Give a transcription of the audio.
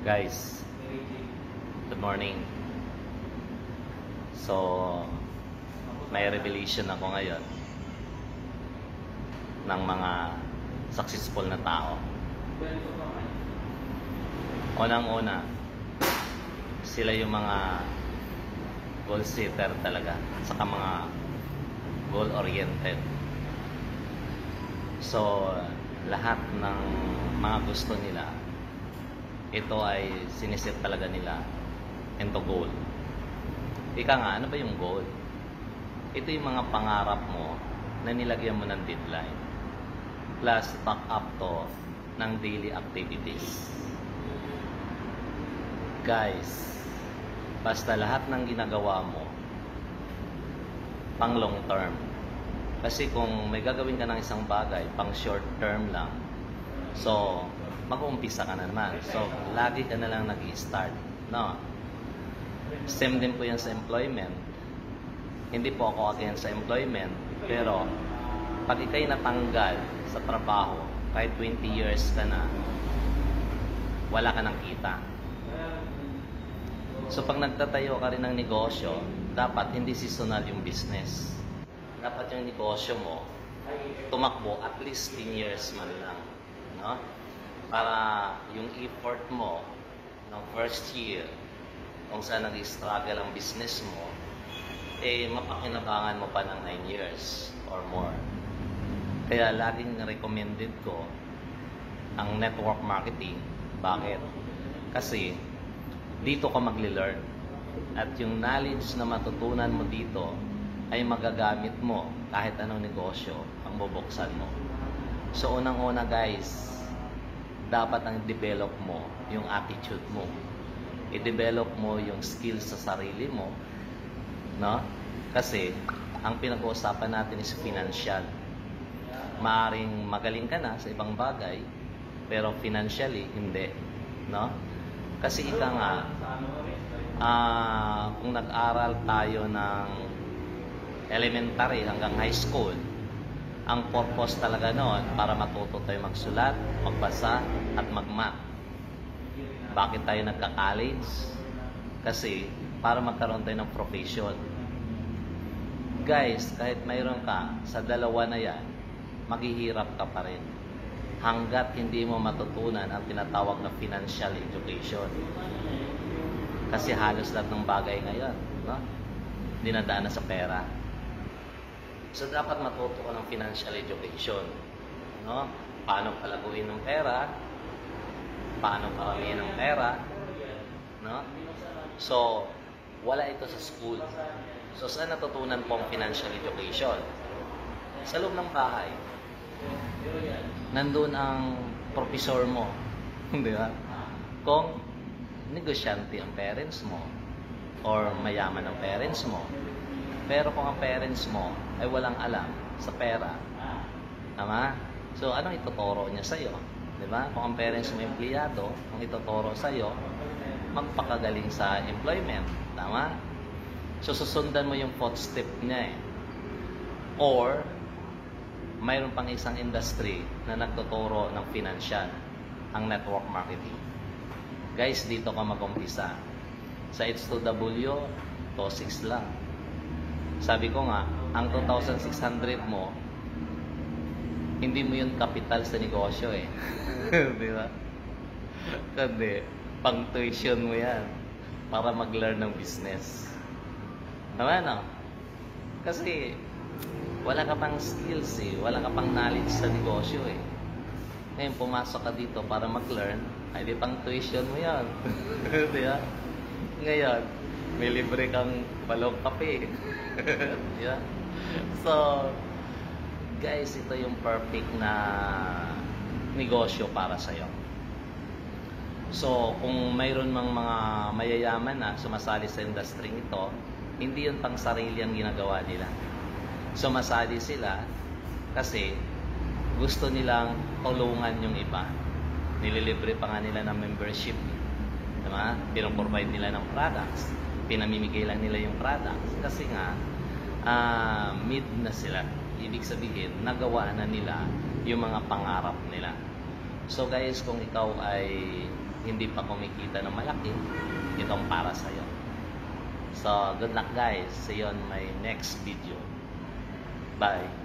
Guys, good morning. So, may revelation ako ngayon ng mga successful na tao. Unang-una, sila yung mga goal setter talaga, saka mga goal oriented. So, lahat ng mga gusto nila, ito ay siniset talaga nila into goal. Ika nga, ano ba yung goal? Ito yung mga pangarap mo na nilagyan mo ng deadline. Plus, back up to ng daily activities. Guys, basta lahat ng ginagawa mo, pang long term. Kasi kung may gagawin ka ng isang bagay, pang short term lang, so, mag-uumpisa ka na naman. So, lagi ka na lang nag-i-start. No? Same din po yan sa employment. Hindi po ako against sa employment, pero pag ikay natanggal sa trabaho, kahit 20 years ka na, wala ka nang kita. So, pag nagtatayo ka rin ng negosyo, dapat hindi seasonal yung business. Dapat yung negosyo mo, tumakbo at least 10 years man lang. No? Para yung effort mo ng first year, kung saan nag-struggle ang business mo, eh mapakinabangan mo pa ng 9 years or more. Kaya laging recommended ko ang network marketing. Bakit? Kasi dito ka magli-learn. At yung knowledge na matutunan mo dito ay magagamit mo kahit anong negosyo ang bubuksan mo. So unang-una guys, dapat ang develop mo yung attitude mo. I-develop mo yung skills sa sarili mo. No? Kasi ang pinag-uusapan natin is financial. Maaring magaling ka na sa ibang bagay, pero financially, hindi. No? Kasi ika nga, kung nag-aral tayo ng elementary hanggang high school, ang purpose talaga noon para matuto tayo magsulat, magbasa, at mag-math. Bakit tayo nagka-college? Kasi para magkaroon tayo ng profession. Guys, kahit mayroon ka sa dalawa na yan, maghihirap ka pa rin. Hanggat hindi mo matutunan ang tinatawag na financial education. Kasi halos lahat ng bagay ngayon, no? Dinadaan na sa pera. So, dapat matuto ka ng financial education. No? Paano palaguin ng pera? Paano paramihin ng pera? No? So, wala ito sa school. So, saan natutunan po ang financial education? Sa loob ng bahay. Nandun ang professor mo. Di ba? Kung negosyante ang parents mo or mayaman ang parents mo, pero kung ang parents mo ay walang alam sa pera, tama? So, anong ituturo niya sa'yo? Diba? Kung ang parents mo empleyado, kung ituturo sa'yo, magpakagaling sa employment. Tama? So, susundan mo yung footstep niya eh. Or, mayroon pang isang industry na nagtuturo ng financial, ang network marketing. Guys, dito ka mag-umpisa. Sa H2W, 2.6 lang. Sabi ko nga, ang 2,600 mo, hindi mo yun kapital sa negosyo eh. Di ba? Kundi, pang tuition mo yan para mag-learn ng business. Tama no? Kasi, wala ka pang skills eh. Wala ka pang knowledge sa negosyo eh. Ngayon, pumasok ka dito para mag-learn, ay di pang tuition mo yan. Di ba? Ngayon, may libre kang balong kape. Yeah. So, guys, ito yung perfect na negosyo para sa'yo. So, kung mayroon mang mga mayayaman na sumasali sa industry ito, hindi yun pang sarili ang ginagawa nila. Sumasali sila kasi gusto nilang tulungan yung iba. Nililibre pa nga nila ng membership. Diba? Pinoprovide nila ng products. Pinamimigay lang nila yung products. Kasi nga, mid na sila. Ibig sabihin, nagawa na nila yung mga pangarap nila. So guys, kung ikaw ay hindi pa kumikita ng malaki, itong para sa'yo. So, good luck guys. See you on my next video. Bye.